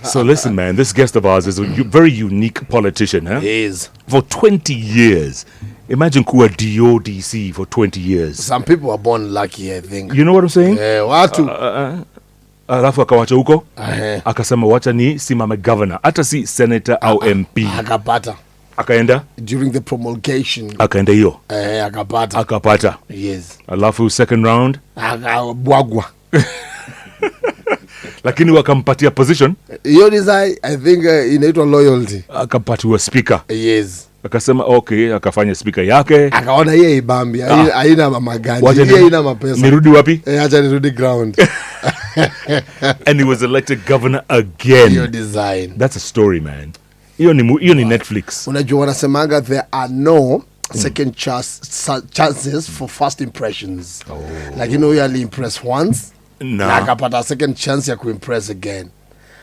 So listen, man, this guest of ours is a very unique politician, huh? He is. For 20 years. Imagine kuwa DODC for 20 years. Some people are born lucky, I think. You know what I'm saying? Watu. Alafu akawacha huko. Akasema wacha ni simame governor. Hata si senator au MP. Akapata. Akaenda? During the promulgation. Akaenda hiyo. Akapata. Yes. Alafu second round. Akabwagwa. Lakini wakampatia position. Hiyo design, I think inaitwa loyalty. Akapatiwa speaker. Yes. Akasema okay, akafanya speaker yake. Akaona yeye ibambi, haina mamagani, yeye haina mapesa. Nirudi wapi? Acha nirudi ground. And he was elected governor again. Hiyo design. That's a story, man. Hiyo ni Netflix. Unajua wanasemaga there are no second chances for first impressions. Lakini huyo ali-impress once. Na akapata second chance ya kuimpress again.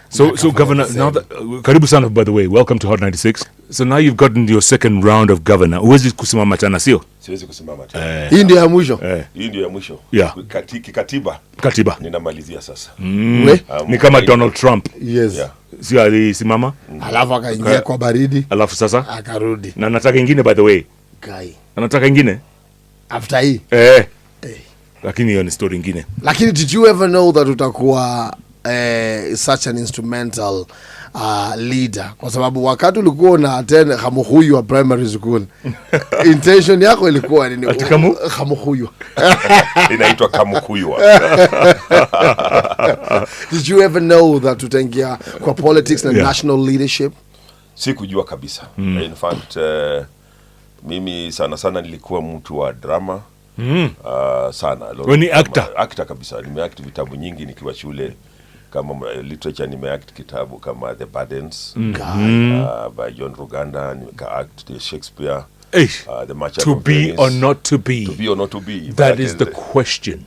So governor, now that, karibu sana, by the way, welcome to Hot 96. So now you've gotten your second round of governor. Uwezi kusimama tena, sio? Siwezi kusimama tena. Hii ndio ya mwisho. Hii ndio ya mwisho. Yeah. Katiba. Ninamalizia sasa. Ni kama Donald Trump. Yes. Yeah. Sio alisimama? Alafu akaingia kwa baridi. Alafu sasa? Akarudi. Na nataka ingine, by the way. Guy. Anataka ingine? After hii? Lakini hiyo ni story ingine. Lakini did you ever know that utakuwa such an instrumental leader? Kwa sababu wakati ulikuwa na attend Kamuhuyu wa primary school, intention yako ilikuwa nini? Kamuhuyu. Inaitwa Kamuhuyu. Did you ever know that utaingia kwa politics na national leadership? Sikujua kabisa. In fact, mimi sana nilikuwa mtu wa drama. Sana. Wewe ni actor? Actor kabisa. Nimeact vitabu nyingi nikiwa shule. Kama literature nimeact kitabu kama The Burdens by John Ruganda, nimeka-act Shakespeare. The Merchant to of be Venice. or not to be? To be or not to be. That is the question.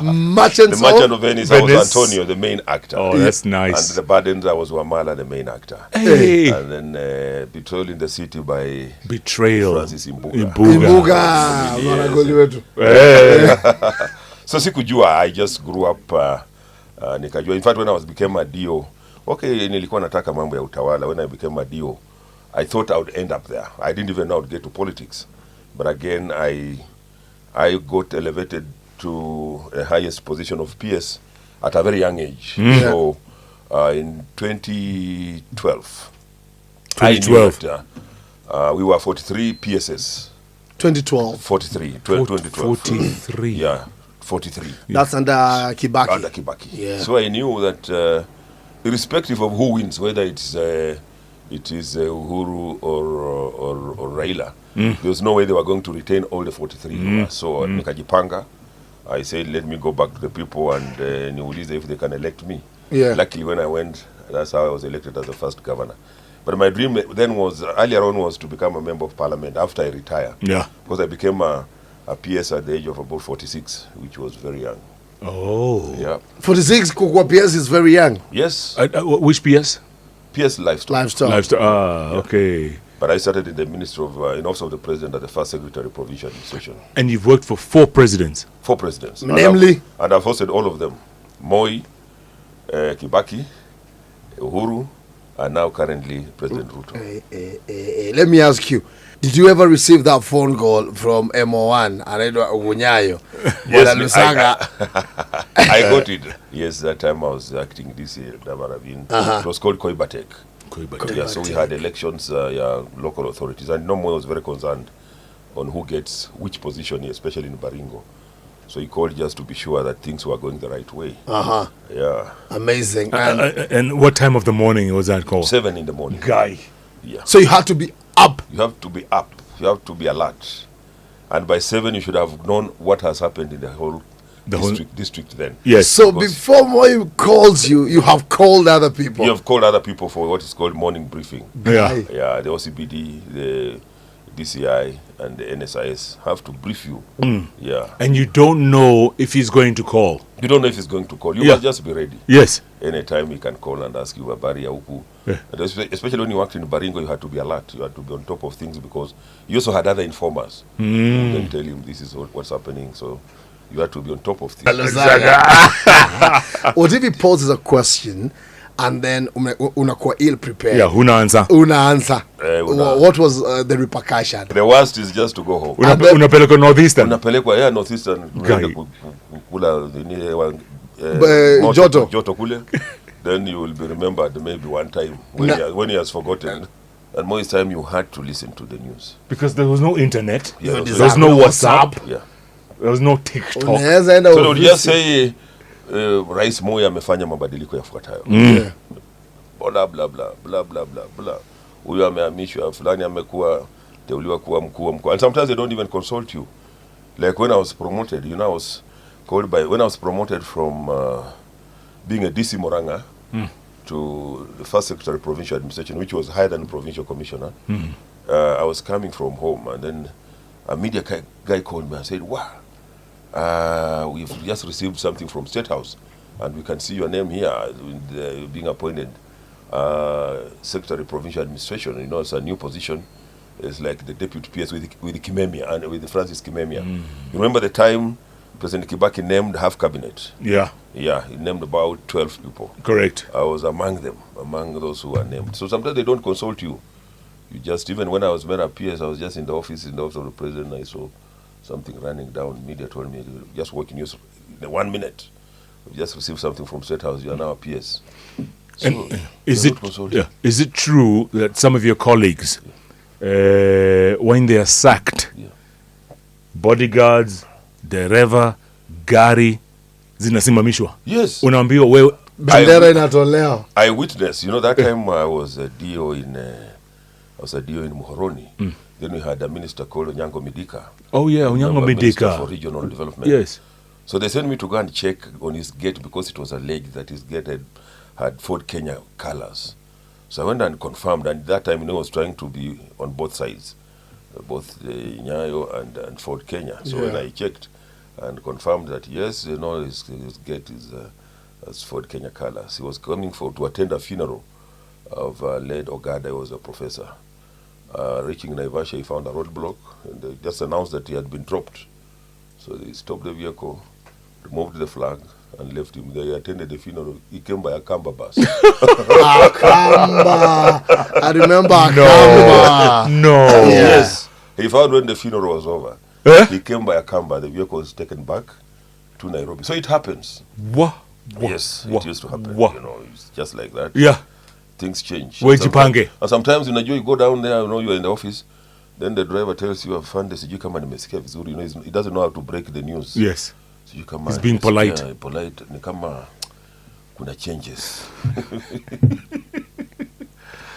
Merchant of Venice, I was Antonio, the main actor. Oh, that's nice. And The Burdens, I was Wamala, the main actor. Hey. And then Betrayal in the City by Francis Imbuga. Maragoli wetu. So sikujua, I just grew up nikajua. In fact, when I became a DO, nilikuwa nataka mambo ya utawala. When I became a DO, I thought I would end up there. I didn't even know I would get to politics. But again, I got elevated to the highest position of PS at a very young age. So in 2012, I knew that we were 43 PSs. 2012. 2012. 43. Yeah, 43. That's under Kibaki. Under Kibaki. Yeah. So I knew that irrespective of who wins, whether it is Uhuru or Raila, there was no way they were going to retain all the 43. So nikajipanga. I said, let me go back to the people and niulize if they can elect me. Yeah. Luckily, when I went, that's how I was elected as the first governor. But my dream then earlier on was to become a member of parliament after I retire. Yeah. Because I became a PS at the age of about 46, which was very young. Oh. Yeah. 46 kukua PS is very young. Yes. Which PS? PS Livestock. Okay. But I started in the Ministry of, in Office of the President as the First Secretary Provision Session. And you've worked for 4 presidents? 4 presidents. Namely? And I've hosted all of them. Moi, Kibaki, Uhuru, and now currently President Ruto. Let me ask you, did you ever receive that phone call from MO1, Anaitwa Ugunyayo? Yes, I got it. Yes, that time I was acting this year. It was called Koibatek. Yeah, so we had elections, local authorities, and Nomo was very concerned on who gets which position, especially in Baringo. So he called just to be sure that things were going the right way. Yeah. Amazing. And what time of the morning was that call? 7 in the morning. Guy. Yeah. So you had to be up. You have to be up. You have to be alert. And by 7, you should have known what has happened in the whole district then. Yes. So before Moi calls you, you have called other people. You have called other people for what is called morning briefing. Yeah. Yeah, the OCBD, the DCI, and the NSIS have to brief you. Yeah. And you don't know if he's going to call. You don't know if he's going to call. You must just be ready. Yes. Anytime he can call and ask you, Habari ya huku. And especially when you worked in Baringo, you had to be alert. You had to be on top of things because you also had other informers who then tell him this is what's happening. So You had to be on top of things. Lusaka. What if he poses a question and then unakuwa ill prepared? Yeah, huna answer. What was the repercussion? The worst is just to go home. Unapelekwa northeastern. Unapelekwa northeastern. Kula joto kule. Then you will be remembered maybe one time when he has forgotten. And most time you had to listen to the news. Because there was no internet. Yeah, there was no WhatsApp. Yeah. There was no TikTok. So they would just say, Rais Moi amefanya mabadiliko yafuatayo. Bla bla bla bla bla bla bla. Huyo amehamishwa, fulani amekuwa teuliwa kuwa mkuu. And sometimes they don't even consult you. Like when I was promoted, I was called when I was promoted from being a DC Moranga to the first secretary of provincial administration, which was higher than provincial commissioner. I was coming from home, and then a media guy called me and said, wow, we've just received something from State House, and we can see your name here being appointed secretary of provincial administration. It's a new position. It's like the deputy PS with Kimemia and with Francis Kimemia. You remember the time President Kibaki named half cabinet? Yeah, he named about 12 people. Correct. I was among them, among those who were named. So sometimes they don't consult you. You just, even when I was made a PS, I was just in the office of the president. I saw something running down. Media told me, just working news in 1 minute. We just received something from State House. You are now a PS. So is it true that some of your colleagues, when they are sacked, bodyguards, dereva, gari zinasimamishwa? Yes. Unaambiwa wewe bendera inatolewa. I witnessed. That time I was a DO in Muhoroni. Then we had a minister called Onyango Midika. Oh yeah, Onyango Midika. For regional development. Yes. So they sent me to go and check on his gate because it was alleged that his gate had Ford Kenya colors. So I went and confirmed, and at that time I was trying to be on both sides, both Nyayo and Ford Kenya. So when I checked and confirmed that yes, his gate is Ford Kenya colors. He was coming to attend a funeral of late Ogada. He was a professor. Reaching Naivasha, he found a roadblock, and they just announced that he had been dropped. So they stopped the vehicle, removed the flag, and left him there. He attended the funeral. He came by a Kamba bus. Akamba. I remember Akamba. No. Yes. He found when the funeral was over. He came by a Kamba. The vehicle was taken back to Nairobi. So it happens. What? Yes, it used to happen. It's just like that. Yeah. Things change. Wejipange. And sometimes you go down there, you're in the office, then the driver tells you, afande, sijui kama nimesikia vizuri. He doesn't know how to break the news. Yes. Sijui kama he's being polite. Yeah, polite. Ni kama kuna changes.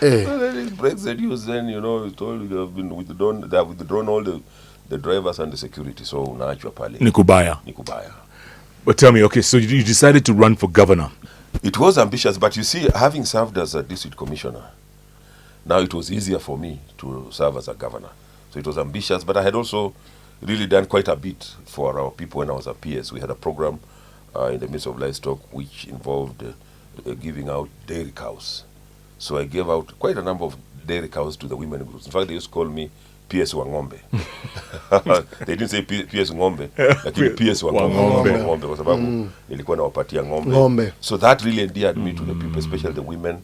Well, then he breaks the news, then, he's told they have withdrawn all the drivers and the security. So, unaachwa pale. Nikubaya. But tell me, okay, so you decided to run for governor. It was ambitious, but you see, having served as a district commissioner, now it was easier for me to serve as a governor. So it was ambitious, but I had also really done quite a bit for our people when I was a PS. We had a program in the midst of livestock which involved giving out dairy cows. So I gave out quite a number of dairy cows to the women groups. In fact, they used to call me PS Wangombe. They didn't say PS Ngombe, lakini PS Wangombe kwa sababu nilikuwa nawapatia ngombe. So that really endeared me to the people, especially the women,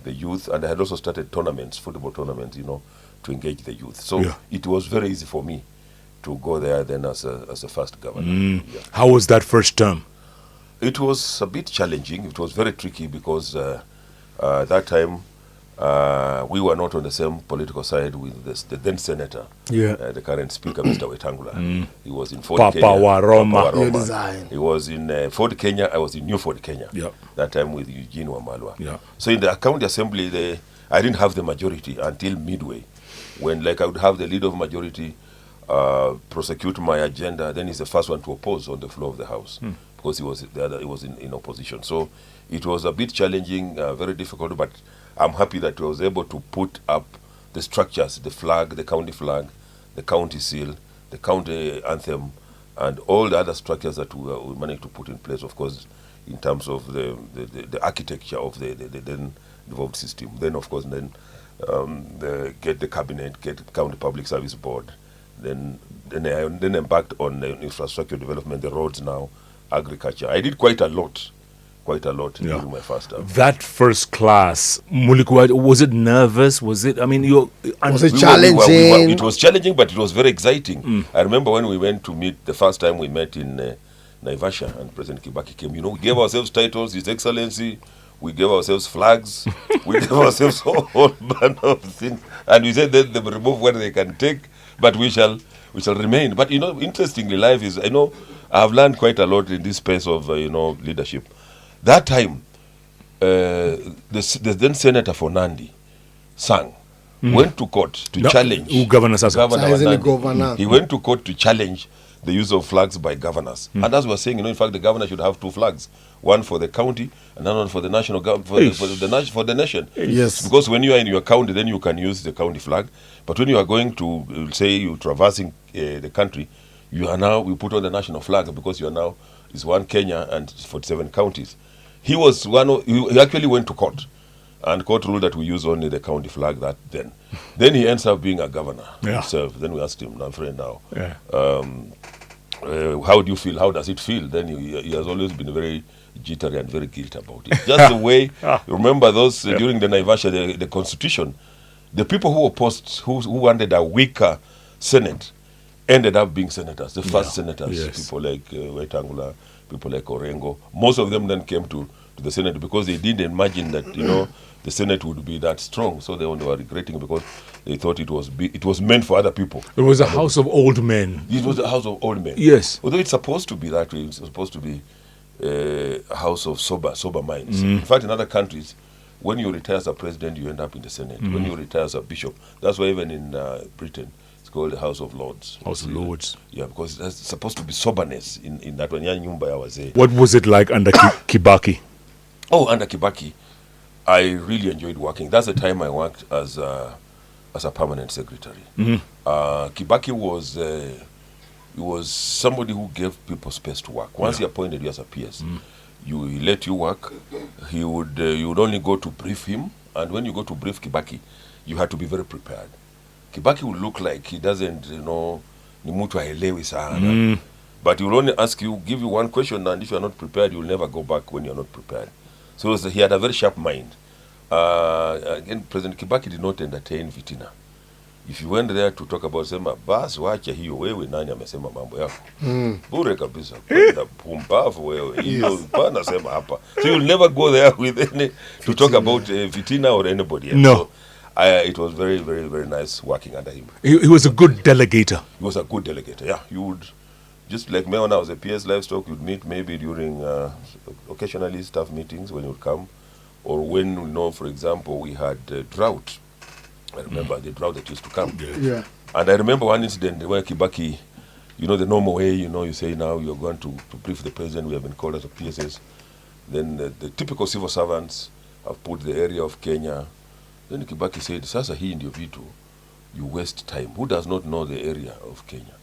the youth, and I had also started tournaments, football tournaments, to engage the youth. So it was very easy for me to go there then as a first governor. How was that first term? It was a bit challenging. It was very tricky because that time we were not on the same political side with the then senator, the current speaker, Mr. Wetangula. He was in Ford Kenya. Waroma. He was in Ford Kenya. I was in New Ford Kenya. That time with Eugene Wamalwa. So in the county assembly, I didn't have the majority until midway, when I would have the leader of majority prosecute my agenda. Then he's the first one to oppose on the floor of the house because he was in opposition. So it was a bit challenging, very difficult, but I'm happy that I was able to put up the structures, the flag, the county seal, the county anthem, and all the other structures that we managed to put in place, of course, in terms of the architecture of the then devolved system. Then, of course, get the cabinet, get the county public service board, Then I embarked on infrastructure development, the roads now, agriculture. I did quite a lot during my first term. That first class, Mulikuwa, was it nervous? Was it, I mean, Was it We challenging? it was challenging, but it was very exciting. I remember when we went to meet, the first time we met in Naivasha, and President Kibaki came, we gave ourselves titles, His Excellency, we gave ourselves flags, we gave ourselves whole bunch of things, and we said that they will remove what they can take, but we shall remain. But interestingly, life is, I have learned quite a lot in this space of leadership. That time, the then Senator for Nandi sang, went to court to challenge Governor Sasa. Governor Sasa Nandi. governor. He went to court to challenge the use of flags by governors. And as we were saying, in fact, the governor should have 2 flags, one for the county and another one for the national government, for the nation. Yes. Because when you are in your county, then you can use the county flag. But when you are going to, say, you're traversing the country, we put on the national flag, because you are now, it's one Kenya and 47 counties. He actually went to court, and court ruled that we use only the county flag then. Then he ends up being a governor himself. Then we asked him, now friend, how do you feel? How does it feel? Then he has always been very jittery and very guilty about it. Just the way, remember those, during the Naivasha, the constitution, the people who opposed, who wanted a weaker Senate, ended up being senators, the first senators, people like Wetangula, people like Orengo. Most of them then came to the Senate because they didn't imagine that, the Senate would be that strong. So they were regretting, because they thought it was meant for other people. It was a house of old men. It was a house of old men. Yes. Although it's supposed to be that way, it's supposed to be a house of sober minds. In fact, in other countries, when you retire as a president, you end up in the Senate. When you retire as a bishop, that's why even in Britain, it's called the House of Lords. House of Lords. Yeah, because there's supposed to be soberness in that one. What was it like under Kibaki? Oh, under Kibaki, I really enjoyed working. That's the time I worked as a permanent secretary. Kibaki was somebody who gave people space to work. Once he appointed you as a PS, he let you work. He would you would only go to brief him, and when you go to brief Kibaki, you had to be very prepared. Kibaki will look like he doesn't, ni mtu haelewi sana. But he will only give you one question, and if you are not prepared, you will never go back when you are not prepared. So he had a very sharp mind. Again, President Kibaki did not entertain fitina. If you went there to talk about, sema, bas wacha hiyo, wewe nani amesema mambo yako? Bure kabisa. Kwenda pumbavu wewe. Hiyo pana sema hapa. So you'll never go there with any to talk about fitina or anybody else. No. So, it was very, very, very nice working under him. He was a good delegator. He was a good delegator, yeah. You would, just like me when I was a PS Livestock, you'd meet maybe during occasionally staff meetings when you would come, or when, for example, we had drought. I remember the drought that used to come. Yeah. And I remember one incident where Kibaki, the normal way, you say now you're going to brief the president, we have been called as a PSS. Then the typical civil servants have put the area of Kenya. Then Kibaki said, sasa hii ndio vitu, you waste time. Who does not know the area of Kenya?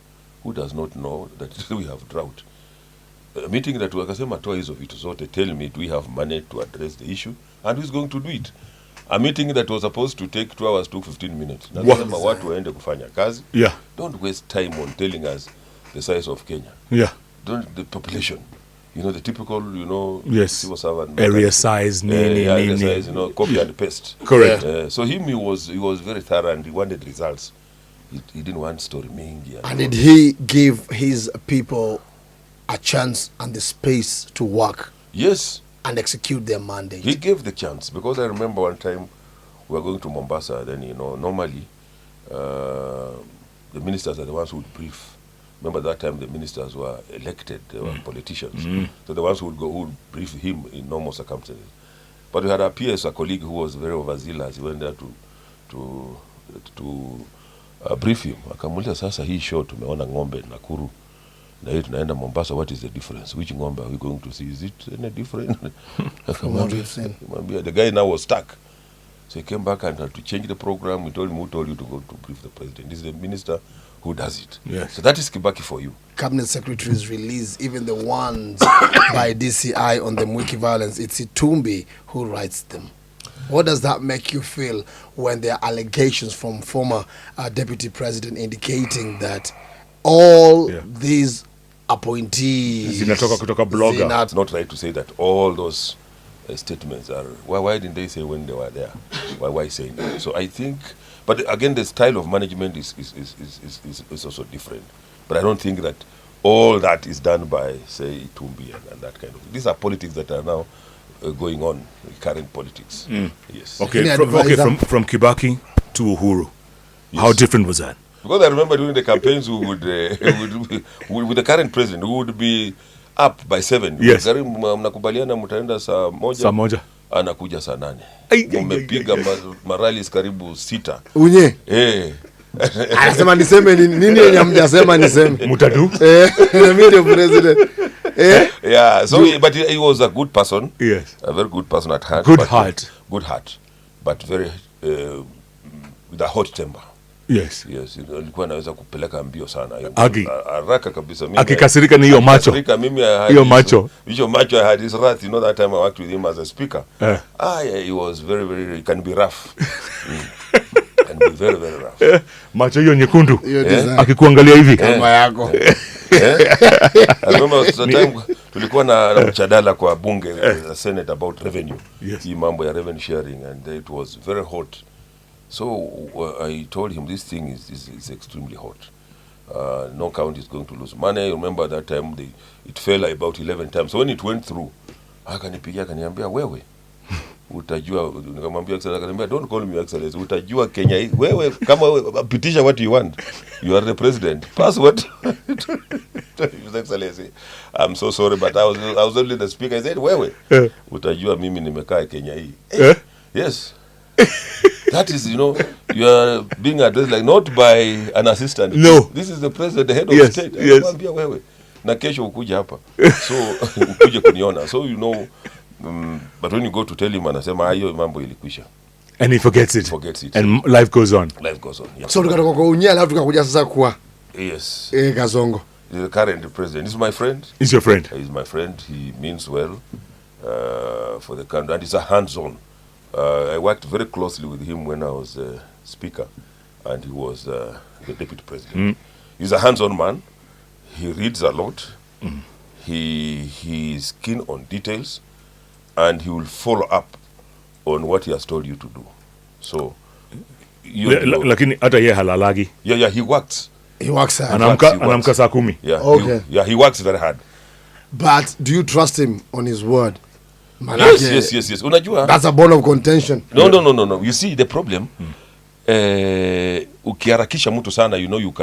Who does not know that we have drought? A meeting that wakasema toa hizo vitu zote, tell me, do we have money to address the issue? And who's going to do it? A meeting that was supposed to take 2 hours took 15 minutes. Nasema watu waende kufanya kazi. Yeah. Don't waste time on telling us the size of Kenya. Yeah. The population. The typical, yes, civil servant. Area size, area size, copy and paste. Correct. So he was very thorough, and he wanted results. He didn't want story mingi. And did he give his people a chance and the space to work? Yes. And execute their mandate? He gave the chance, because I remember one time we were going to Mombasa. Then normally the ministers are the ones who would brief. Remember that time the ministers were elected, they were politicians. So the ones who would brief him in normal circumstances. But we had a PS, a colleague who was very overzealous. He went there to brief him. Akamuuliza, sasa hii show tumeona ng'ombe Nakuru, na hii tunaenda Mombasa, what is the difference? Which ng'ombe are we going to see? Is it any different? The guy now was stuck. So he came back and had to change the program. We told him, who told you to go to brief the president? This is the minister who does it. Yes. So that is Kibaki for you. Cabinet secretaries release, even the ones by DCI on the Mwiki violence, it's Itumbi who writes them. What does that make you feel when there are allegations from former deputy president indicating that all these appointees zinatoka kutoka blogger? It's not right to say that all those statements are. Why didn't they say when they were there? Why saying that? So I think, but again, the style of management is also different. But I don't think that all that is done by, say, Itumbi and that kind of thing. These are politics that are now going on, current politics. Yes. Okay, from Kibaki to Uhuru, how different was that? Because I remember during the campaigns, we would with the current president, we would be up by 7. Yes. Mnakubaliana mtaenda saa moja. Anakuja saa 8. Mmepiga maralis karibu 6. Unye. Anasema niseme nini yenye hamjasema niseme. Mutadu. Mimi ndio president. Yeah, so but he was a good person. Yes. A very good person at heart. Good heart. But very with a hot temper. Yes. Alikuwa anaweza kupeleka mbio sana. Haraka kabisa. Akikasirika ni hiyo macho. Hiyo macho. Hiyo macho, I had his wrath. You know, that time I worked with him as a speaker. He was very, very, he can be rough. Can be very, very rough. Macho hiyo nyekundu. Akikuangalia hivi. Kama yako. I remember the time tulikuwa na mjadala kwa bunge, the Senate, about revenue. Hii mambo ya revenue sharing, and it was very hot. So I told him this thing is extremely hot. No county is going to lose money. I remember that time it fell about 11 times. So when it went through, akanipigia akaniambia, wewe utajua, nikamwambia excellence, akaniambia, don't call me excellence, utajua Kenya hii wewe, kama wewe pitisha what you want, you are the president, pass what His Excellency, I'm so sorry, but I was only the speaker. I said, wewe utajua mimi nimekaa Kenya hii. Yes. That is, you know, you are being addressed like not by an assistant. No. This is the president, the head of state. Nikamwambia wewe, na kesho ukuja hapa. So ukuje kuniona. So you know, but when you go to tell him, anasema hiyo mambo ilikwisha. And he forgets it. And life goes on. Yeah. So tukatoka kwa Unya, alafu tukakuja sasa kwa Kasongo. The current president is my friend. He's your friend. He's my friend. He means well for the country, and he's a hands-on. I worked very closely with him when I was speaker, and he was the deputy president. He's a hands-on man. He reads a lot. He is keen on details, and he will follow up on what he has told you to do. So, lakini hata yeye halalagi. Yeah, he works. He works hard. Anamka saa 10. Yeah. Okay. He works very hard. But do you trust him on his word? Yes. Unajua, that's a bone of contention. No. You see the problem. Ukiharakisha mtu sana, you know,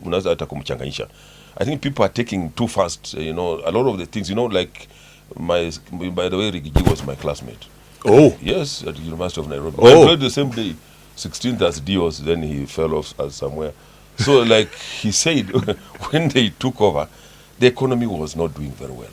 unaweza hata kumchanganyisha. I think people are taking too fast. You know, a lot of the things. You know, like by the way, Rigiji was my classmate. Oh. Yes, at the University of Nairobi. Oh. We played the same day, 16th as Dios. Then he fell off somewhere. So, like he said, when they took over, the economy was not doing very well.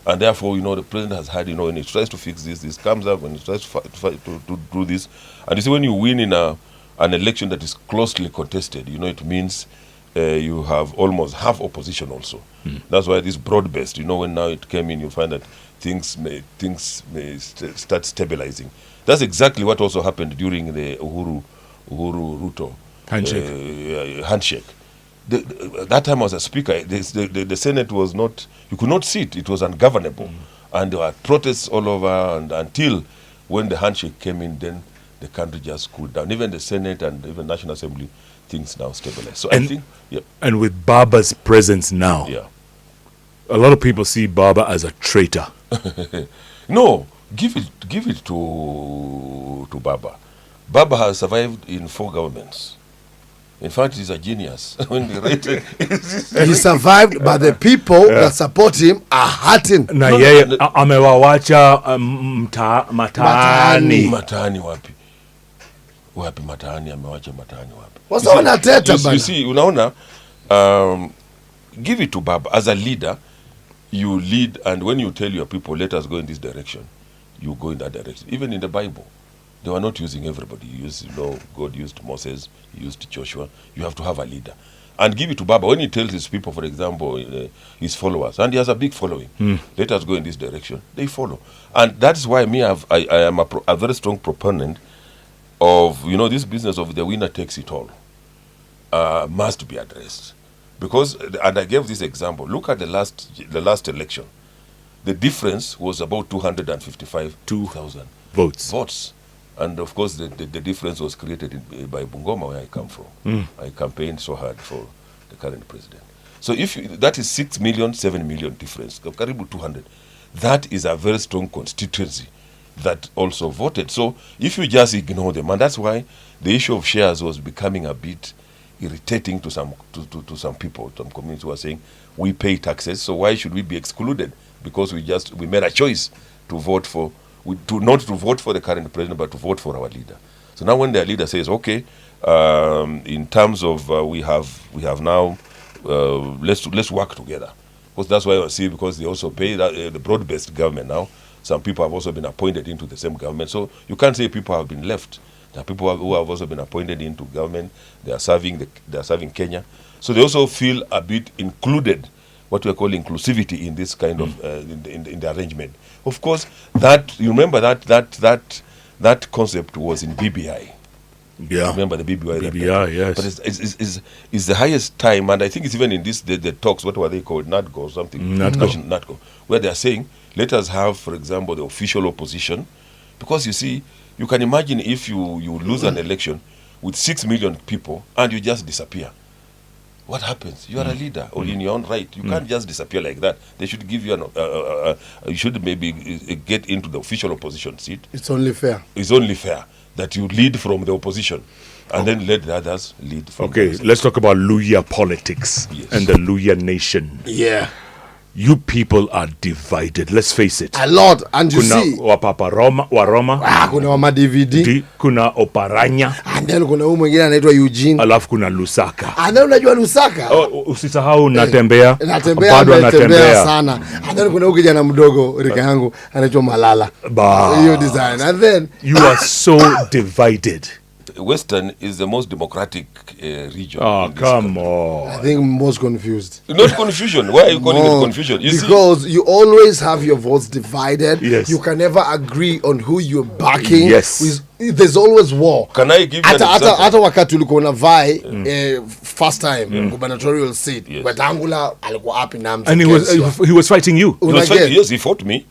And therefore, you know, the president has had, you know, when he tries to fix this comes up, when he tries to do this. And you see, when you win in an election that is closely contested, you know, it means you have almost half opposition also. That's why this broad-based, you know, when now it came in, you find that things may start stabilizing. That's exactly what also happened during the Uhuru-Ruto handshake. That time I was a speaker, the Senate was not, you could not sit, it was ungovernable. And there were protests all over, and until when the handshake came in, then the country just cooled down. Even the Senate and even National Assembly, things now stabilized. So I think, And with Baba's presence now, a lot of people see Baba as a traitor. No, give it to Baba. Baba has survived in 4 governments. In fact, he's a genius. When we rated, he survived, but the people that support him are hurting. Na yeye amewawacha mataani. Mataani wapi? Wapi mataani, amewacha mataani wapi? Wasa wanateta bana. You see, unaona, give it to Baba. As a leader, you lead, and when you tell your people, let us go in this direction, you go in that direction. Even in the Bible, they were not using everybody. You know, God used Moses, he used Joshua. You have to have a leader. and give it to Baba. When he tells his people, for example, his followers, and he has a big following, let us go in this direction, they follow. And that's why I am a very strong proponent of, this business of the winner takes it all must be addressed. Because, and I gave this example, look at the last election. The difference was about 255,000 votes. And of course, the difference was created by Bungoma, where I come from. I campaigned so hard for the current president. So that is 6 million, 7 million difference, Karibu 200. That is a very strong constituency that also voted. So if you just ignore them, and that's why the issue of shares was becoming a bit irritating to some people, some communities who are saying, we pay taxes, so why should we be excluded? Because we made a choice to vote for, not to vote for the current president, but to vote for our leader. So now when their leader says, okay, in terms of we have now, let's work together. Because that's why I see, because they also pay the broad-based government now. Some people have also been appointed into the same government. So you can't say people have been left. There are people who have also been appointed into government. They are serving Kenya. So they also feel a bit included, what we call inclusivity in this kind of in the arrangement. Of course, you remember that concept was in BBI. Yeah. Remember the BBI? BBI, yes. But it's the highest time, and I think it's even in the talks. What were they called? NATGO or something? NATGO, where they are saying, let us have, for example, the official opposition, because you see, you can imagine if you lose an election with 6 million people and you just disappear. What happens? You are a leader, or in your own right. You can't just disappear like that. They should give you you should maybe get into the official opposition seat. It's only fair. It's only fair that you lead from the opposition, and then let the others lead from the opposition. Let's talk about Luhya politics and the Luhya nation. Yeah. You people are divided. Let's face it. A lot. And you Kuna see, wapapa Roma, kuna wama DVD, kuna Oparanya, and then kuna huyu mwingine anaitwa Eugene, alafu kuna Lusaka. and then unajua Lusaka. Usisahau Natembea. Bado anatembea sana. And then kuna huyu kijana mdogo rika yangu anaitwa Malala. Hiyo design. And then you are so divided. Western is the most democratic region. Oh, come on. I think most confused. Not confusion. Why are you calling it confusion? Because you always have your votes divided. Yes. You can never agree on who you're backing. Yes. There's always war. Can I give you an example? Hata wakati ulikuwa unavai first time gubernatorial seat, Wetangula alikuwa happy na mtu. And he was fighting you. Yes, he fought me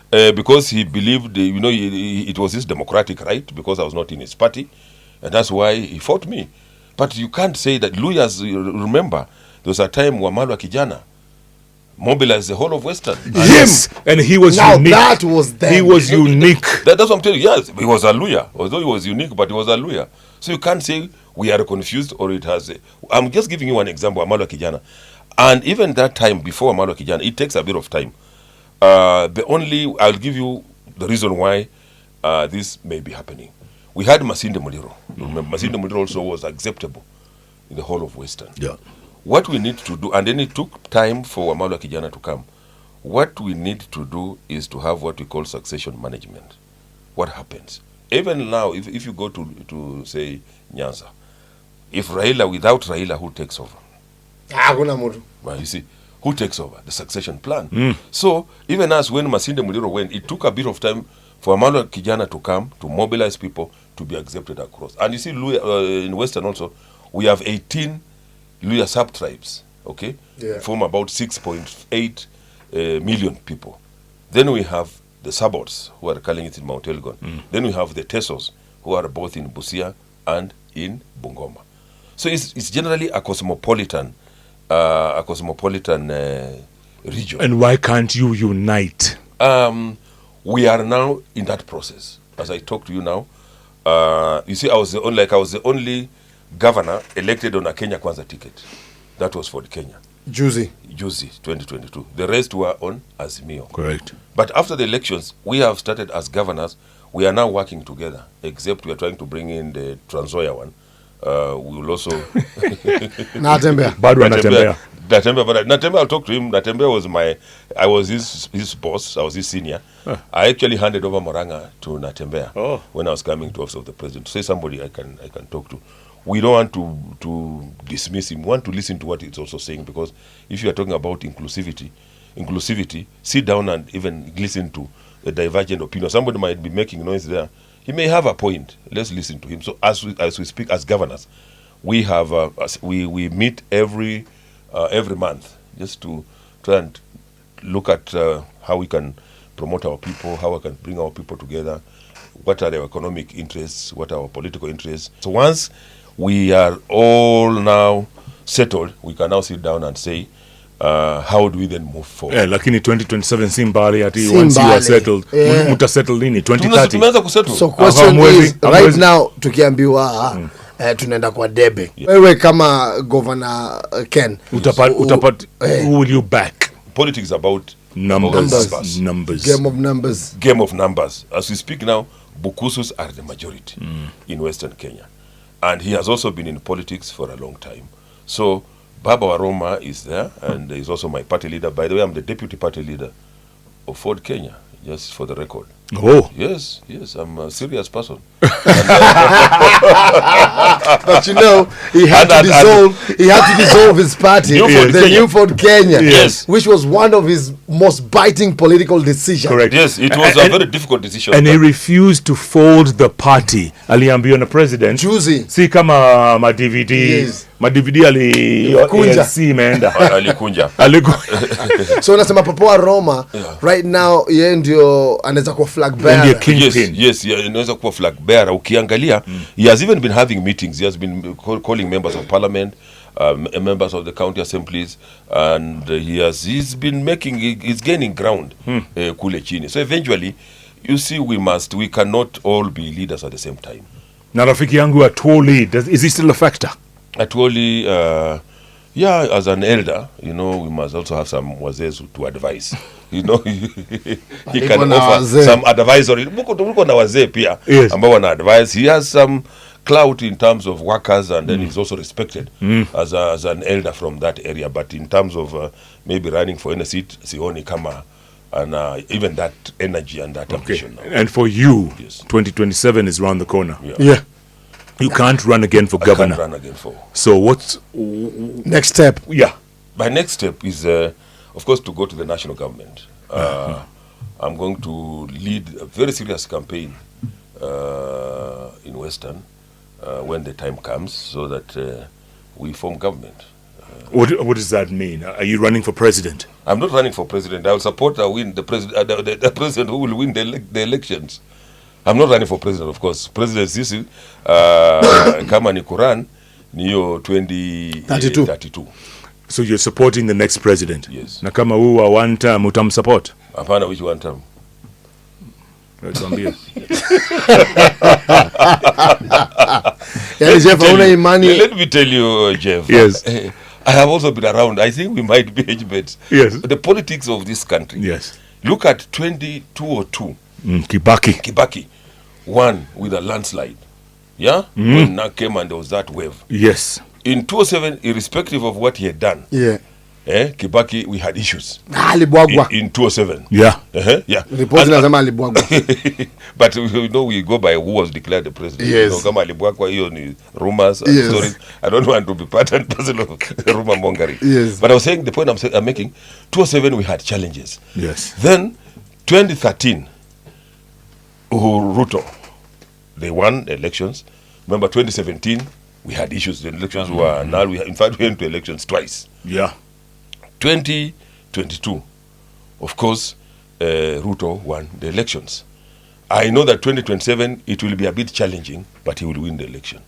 because he believed, it was his democratic right, because I was not in his party. And that's why he fought me. But you can't say that Luhyas, remember, there was a time Wamalwa Kijana mobilized the whole of Western. Yes, and he was unique. That was them. He was unique. That's what I'm telling you. Yes, he was a Luhya. Although he was unique, but he was a Luhya. So you can't say we are confused or it has I'm just giving you one example, Wamalwa Kijana. And even that time, before Wamalwa Kijana, it takes a bit of time. I'll give you the reason why this may be happening. We had Masinde Muliro. Remember, Masinde Muliro also was acceptable in the whole of Western. Yeah. What we need to do, and then it took time for Wamalwa Kijana to come. What we need to do is to have what we call succession management. What happens? Even now, if you go to say, Nyanza, if without Raila, who takes over? Well, you see, who takes over? The succession plan. So, even as when Masinde Muliro went, it took a bit of time for Wamalwa Kijana to come, to mobilize people, to be accepted across. And you see, in Western also, we have 18 Luhya sub-tribes, okay? Yeah. Form about 6.8 million people. Then we have the Sabots, who are calling it in Mount Elgon. Then we have the Tesos, who are both in Busia and in Bungoma. So it's generally a cosmopolitan region. And why can't you unite? We are now in that process. As I talk to you now, you see, I was the only governor elected on a Kenya Kwanza ticket. That was for the Kenya. Juzi 2022. The rest were on Azimio. Correct. But after the elections, we have started as governors. We are now working together, except we are trying to bring in the Trans Nzoia one. We will also... Natembea. Natembe, I'll talk to him. Natembe I was his boss. I was his senior. I actually handed over Moranga to Natembe when I was coming to office of the president. To say somebody I can talk to. we don't want to dismiss him. We want to listen to what he's also saying, because if you are talking about inclusivity, sit down and even listen to a divergent opinion. Somebody might be making noise there. He may have a point. Let's listen to him. So as we speak as governors, we have we meet every month just to try and look at how we can promote our people, how we can bring our people together, what are their economic interests, what are our political interests. So once we are all now settled, we can now sit down and say, how do we then move forward? Lakini 2027 Simbali ati Si once you are mbali. settled, muta settle lini 2030. Tumeanza kusettle. So question Hamwezi- is, right hamwezi- now tukiambiwa tunaenda kwa debe, wewe kama governor Ken, who will you back? Politics is about Numbers. game of numbers. Game of numbers. As we speak now, Bukusus are the majority in Western Kenya. And he has also been in politics for a long time. So Baba Waroma is there, and he's also my party leader. By the way, I'm the deputy party leader of Ford Kenya, just for the record. Oh, Yes, I'm a serious person. But you know, he had to dissolve his party, New Ford the Kenya. New Ford Kenya, Yes. which was one of his most biting political decisions. correct. Yes, it was a very difficult decision. And he but refused to fold the party. Aliambiwa na president. Juzi. Si kama ma DVD. Yes. Ma DVD Kunja. ALC imeenda. alikunja. So unasema Papa Roma right now yeye ndio anaweza kuwa flag bearer. Ndiye Kingpin. Yes, inaweza kuwa flag bearer. Ukiangalia, he has even been having meetings. He has been calling members of parliament, members of the county assemblies, and he's gaining ground kule chini. So eventually, you see, we cannot all be leaders at the same time. Na rafiki yangu Atwoli, is he still a factor? Actually, as an elder, we must also have some wazee to advise. He can na offer wazee. some advisory. Muko na wazee pia Yes. ambao wana advise. He has some clout in terms of workers, and then he's also respected as an elder from that area. But in terms of maybe running for any seat, sioni kama and even that energy and that ambition now. And for you, Yes. 2027 is round the corner. Yeah. You can't run again for I governor. can't run again for. So what's Next step. yeah? My next step is, of course, to go to the national government. I'm going to lead a very serious campaign in Western when the time comes, so that we form government. What does that mean? Are you running for president? I'm not running for president. I will support the president who will win the elections. I'm not running for president, of course. President Sisi, kama ni Quran, niyo 2032. So you're supporting the next president? Yes. Na kama huu wa one term utamsupport? Hapana, which one term? Tuambie. Yani Jeff, hauna imani. Let me tell you, Jeff. Yes. I have also been around. I think we might be age mates. Yes. The politics of this country. Yes. Look at 2002. Kibaki. Kibaki won with a landslide. Yeah? When Nak came and there was that wave. Yes. In 2007, irrespective of what he had done, Yeah. Kibaki, we had issues. Alibwagwa. In 2007. Yeah. Yeah. Ripoti nasema alibwagwa. But we go by who was declared the president. Yes. Kama alibwakwa, hiyo ni rumors and Yes. stories. I don't want to be part and parcel of the rumor mongering. Yes. But I was saying, the point I'm making, 2007 we had challenges. Yes. Then 2013, Ruto, they won the elections. Remember 2017, we had issues. The elections were null. In fact, we went to elections twice. Yeah. 2022, of course, Ruto won the elections. I know that 2027, it will be a bit challenging, but he will win the election.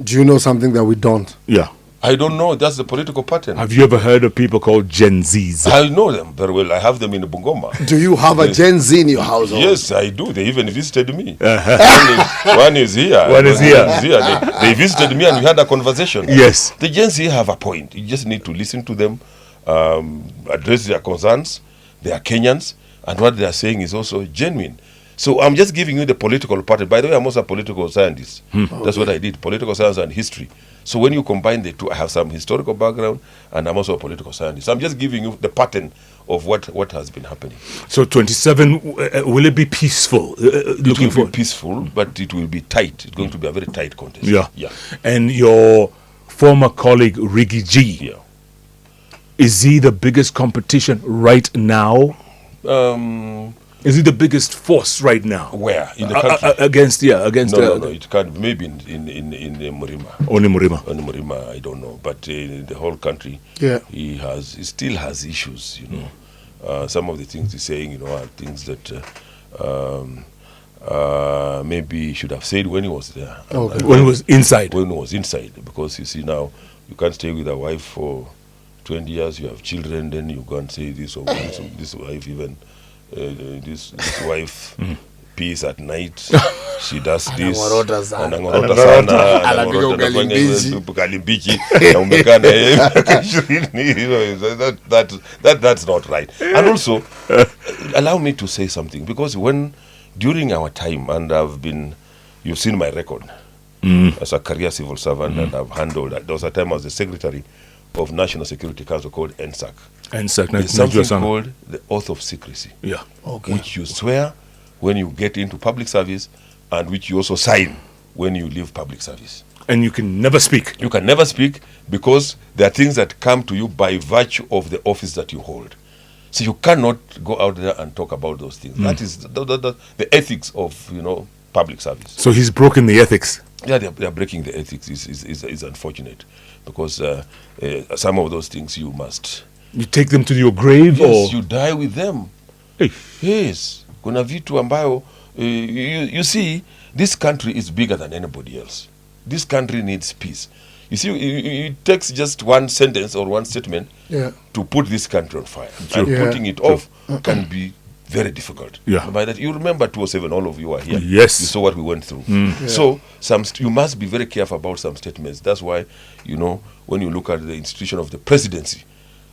Do you know something that we don't? Yeah. I don't know. That's the political pattern. Have you ever heard of people called Gen Zs? I know them very well. I have them in Bungoma. Do you have a Gen Z in your household? Yes, I do. They even visited me. One is here. One is here. They visited me and we had a conversation. Yes. The Gen Z have a point. You just need to listen to them, address their concerns. They are Kenyans, and what they are saying is also genuine. So I'm just giving you the political part. By the way, I'm also a political scientist. That's what I did, political science and history. So when you combine the two, I have some historical background and I'm also a political scientist. So I'm just giving you the pattern of what has been happening. So 27, will it be peaceful? It will be peaceful, but it will be tight. It's going to be a very tight contest. Yeah. And your former colleague, Riggy G, is he the biggest competition right now? Is he the biggest force right now? Where? In the country? Against. No, it can't. Maybe in Murima. Only Murima. Only Murima, I don't know. But in the whole country, he still has issues, you know. Some of the things he's saying, you know, are things that maybe he should have said when he was there. When he was inside. When he was inside. Because you see now, you can't stay with a wife for 20 years, you have children, then you go and say this or this wife even... this wife pees at night, she does this, anangorota sana, that's not right. And also, allow me to say something, because during our time, and you've seen my record as a career civil servant, and I've handled that. There was a time I was the secretary of National Security Council called NSAC. There's something called the oath of secrecy, which you swear when you get into public service and which you also sign when you leave public service. And you can never speak. You can never speak because there are things that come to you by virtue of the office that you hold. So you cannot go out there and talk about those things. That is the ethics of, you know, public service. So he's broken the ethics. Yeah, they're breaking the ethics. Is unfortunate because some of those things you must. You take them to your grave, yes, or you die with them. Hey. Yes, kuna vitu ambayo you see, this country is bigger than anybody else. This country needs peace. You see, it takes just one sentence or one statement to put this country on fire. And putting it off can be very difficult. By that, you remember 2007, all of you are here. Yes. You saw what we went through. So you must be very careful about some statements. That's why, you know, when you look at the institution of the presidency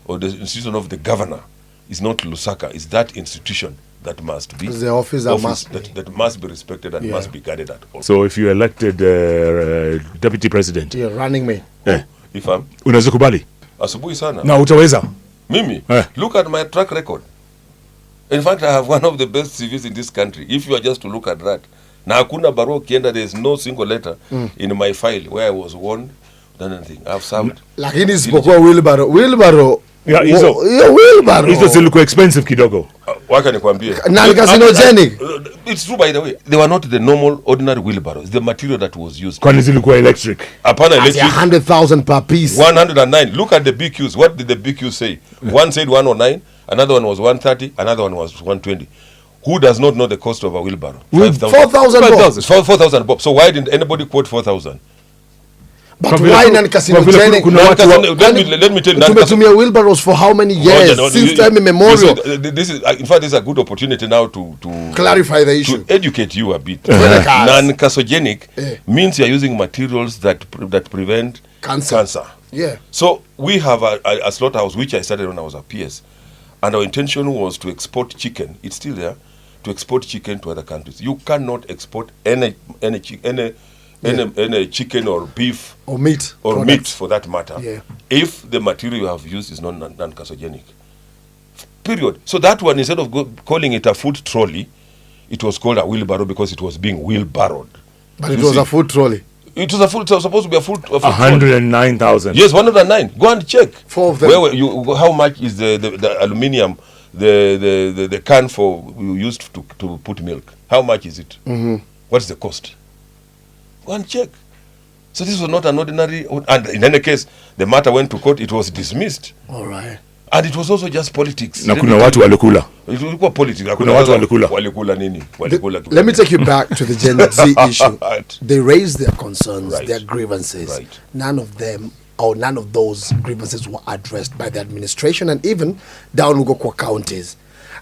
or the institution of the governor, it's not Lusaka, it's that institution that must be the office that must be respected and must be guarded at all. So if you elected deputy president, running mate, if I'm unaweza kubali asubuhi sana na utaweza mimi look at my track record. In fact, I have one of the best CVs in this country. If you are just to look at that, na hakuna barua kienda, there is no single letter in my file where I was warned, done anything. I've served. Lakini isipokuwa wheelbarrow. Yeah, wheelbarrow. Hizo zilikuwa expensive kidogo. Waka nikwambie. Na carcinogenic. It's true, by the way. They were not the normal ordinary wheelbarrows. The material that was used. Kwani zilikuwa electric. Upon electric. 100,000 per piece. 109. Look at the BQs. What did the BQs say? One said 109. Another one was 130. Another one was 120. Who does not know the cost of a wheelbarrow? 4,000 bob. 4,000 bob. So why didn't anybody quote 4,000? But why non-carcinogenic? Let me tell you. Tumetumia wheelbarrows for how many years? Since time immemorial. This is, in fact, this is a good opportunity now to clarify the issue. To educate you a bit. Non-carcinogenic means you're using materials that prevent cancer. Yeah. So we have a slaughterhouse which I started when I was a PS, and our intention was to export chicken. It's still there, to export chicken to other countries. You cannot export any chicken or beef or meat for that matter if the material you have used is not non-carcinogenic. Period. So that one, instead of calling it a food trolley, it was called a wheelbarrow because it was being wheelbarrowed. But it was a food trolley. It was supposed to be a food 109,000. Yes, 109. Go and check. 4 of them. How much is the aluminium, the can for you used to put milk? How much is it? What's the cost? Go and check. So this was not an ordinary, and in any case, the matter went to court. It was dismissed. All right. And it was also just politics. Na kuna watu walikula. It was politics. Kuna watu walikula. Walikula nini? Let me take you back to the Gen Z issue. They raised their concerns, their grievances. Right. None of those grievances were addressed by the administration and even down Ugokwa counties.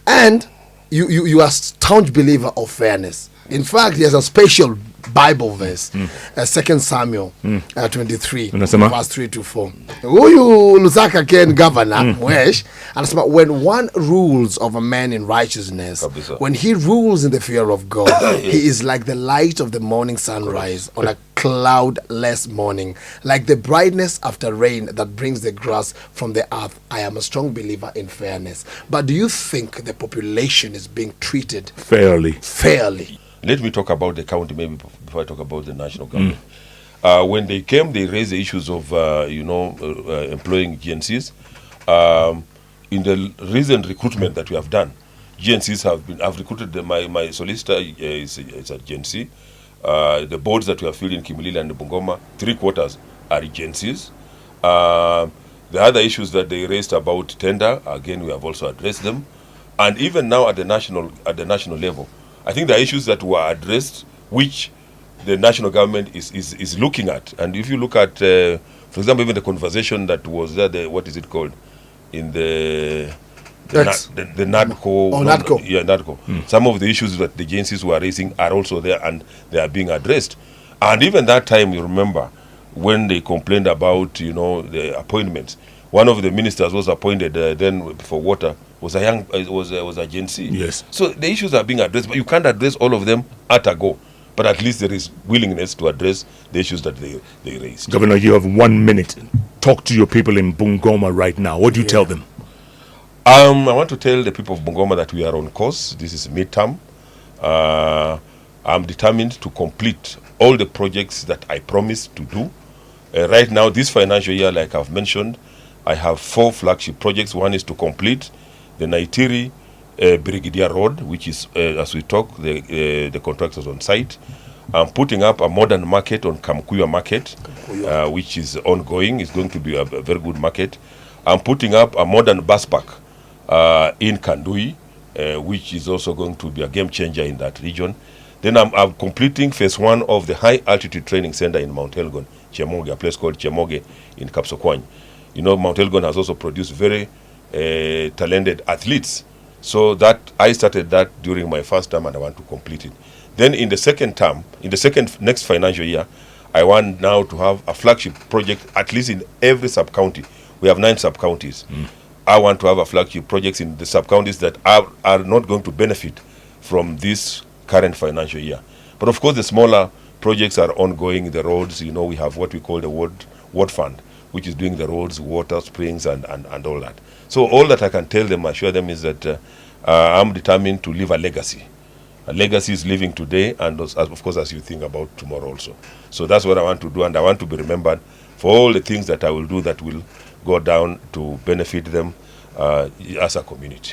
And you are a staunch believer of fairness. In fact, there's a special Bible verse, 2 Samuel 23, verse 3 to 4. Huyu Lusaka Ken governor, Mwesh, anasema, when one rules of a man in righteousness, when he rules in the fear of God, he is like the light of the morning sunrise on a cloudless morning, like the brightness after rain that brings the grass from the earth. I am a strong believer in fairness. But do you think the population is being treated fairly? Let me talk about the county maybe before I talk about the national government. When they came, they raised the issues of employing GNCs. In the recent recruitment that we have done, GNCs have recruited my solicitor is a GNC. The boards that we have filled in Kimilili and Bungoma, 3/4 are GNCs. The other issues that they raised about tender, again, we have also addressed them. And even now at the national level, I think the issues that were addressed, which the national government is looking at. And if you look at, for example, even the conversation that was there, what is it called? In the NADCO. NADCO. Yeah, NADCO. Some of the issues that the agencies were raising are also there and they are being addressed. And even that time, you remember, when they complained about, the appointments, one of the ministers was appointed then for water, was a agency. Yes. So the issues are being addressed, but you can't address all of them at a go. But at least there is willingness to address the issues that they raised. Governor, you have 1 minute. Talk to your people in Bungoma right now. What do you tell them? I want to tell the people of Bungoma that we are on course. This is midterm. I'm determined to complete all the projects that I promised to do. Right now, this financial year, like I've mentioned, I have 4 flagship projects. One is to complete the Naitiri Brigadier Road, which is, as we talk, the contractors on site. I'm putting up a modern market on Kamkuya Market, which is ongoing. It's going to be a very good market. I'm putting up a modern bus park in Kandui, which is also going to be a game changer in that region. Then I'm completing phase 1 of the high altitude training center in Mount Elgon, Chemoge, a place called Chemoge in Kapsokwany. Mount Elgon has also produced very talented athletes. So that I started that during my first term and I want to complete it. Then in the second term, next financial year, I want now to have a flagship project at least in every sub-county. We have 9 sub-counties. I want to have a flagship projects in the sub-counties that are not going to benefit from this current financial year. But of course the smaller projects are ongoing, the roads, we have what we call the ward fund, which is doing the roads, water, springs, and all that. So all that I can tell them, assure them, is that I'm determined to leave a legacy. A legacy is living today, and of course, as you think about tomorrow also. So that's what I want to do, and I want to be remembered for all the things that I will do that will go down to benefit them as a community.